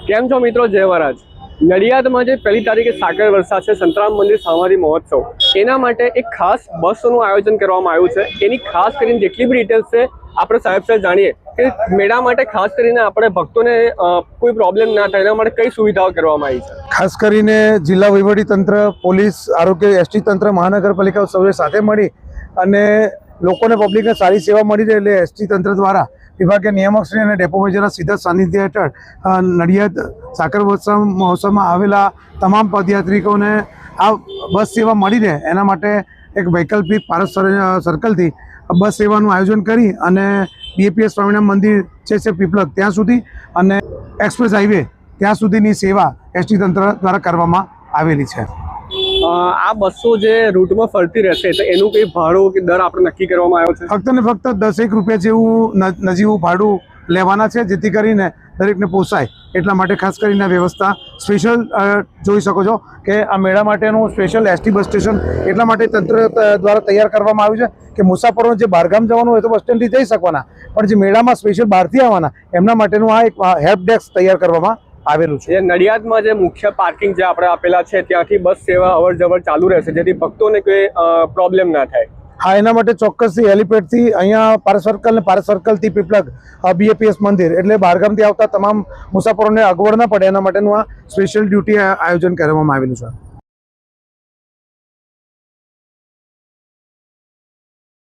કેમ છો મિત્રો? જય મહારાજ. નડિયાદમાં જે 1 તારીખે સાકર વર્ષા છે, સંતરામ મંદિર સામાજિક મહોત્સવ, એના માટે એક ખાસ બસનું આયોજન કરવામાં આવ્યું છે. એની ખાસ કરીને જેટલી બી ડિટેલ્સ છે આપણે સાહેબ જાણીએ કે મેળા માટે ખાસ કરીને આપણે ભક્તોને કોઈ પ્રોબ્લેમ ના થાય એના માટે કઈ સુવિધાઓ કરવામાં આવી છે. ખાસ કરીને જિલ્લા વહીવટી તંત્ર, પોલીસ, આરોગ્ય, એસટી તંત્ર, મહાનગરપાલિકા સૌએ સાથે મળી અને લોકોને પબ્લિકને સારી સેવા મળી રહે એટલે એસટી તંત્ર દ્વારા વિભાગીય નિયામકશ્રી અને ડેપો મેનેજરના સીધા સાનિધ્ય હેઠળ નડિયાદ સાકર મહોત્સવમાં આવેલા તમામ પદયાત્રિકોને આ બસ સેવા મળી રહે એના માટે એક વૈકલ્પિક પારસ સર્કલથી બસ સેવાનું આયોજન કરી અને બીએપીએસ સ્વામિનારાયણ મંદિર છે પીપલગ ત્યાં સુધી અને એક્સપ્રેસ હાઈવે ત્યાં સુધીની સેવા એસટી તંત્ર દ્વારા કરવામાં આવેલી છે. આ બસો જે રૂટમાં ફરતી રહેશે તો એનું કંઈ ભાડું કે દર આપણે નક્કી કરવામાં આવ્યો છે? ફક્ત ને ફક્ત 10 રૂપિયા જેવું નજીવું ભાડું લેવાના છે, જેથી કરીને દરેકને પોસાય એટલા માટે ખાસ કરીને વ્યવસ્થા સ્પેશિયલ જોઈ શકો છો કે આ મેળા માટેનું સ્પેશિયલ એસટી બસ સ્ટેશન એટલા માટે તંત્ર દ્વારા તૈયાર કરવામાં આવ્યું છે કે મુસાફરોને જે બહારગામ જવાનું હોય તો બસ સ્ટેન્ડથી જઈ શકવાના, પણ જે મેળામાં સ્પેશિયલ બહારથી આવવાના એમના માટેનું આ એક હેલ્પ ડેસ્ક તૈયાર કરવામાં આવેલું છે. નડિયાદમાં જે મુખ્ય પાર્કિંગ જે આપણે આપેલા છે ત્યાંથી બસ સેવા અવર જવર ચાલુ રહેશે જેથી ભક્તોને કોઈ પ્રોબ્લેમ ના થાય. હા, એના માટે ચોક્કસથી હેલિપેડથી અહીંયા પારસ સર્કલ ને પારસ સર્કલથી પીપલગ બીએપીએસ મંદિર એટલે બહારગામથી આવતા તમામ મુસાફરોને અગવડ ના પડે એના માટેનું આ સ્પેશિયલ ડ્યુટી આયોજન કરવામાં આવેલું છે.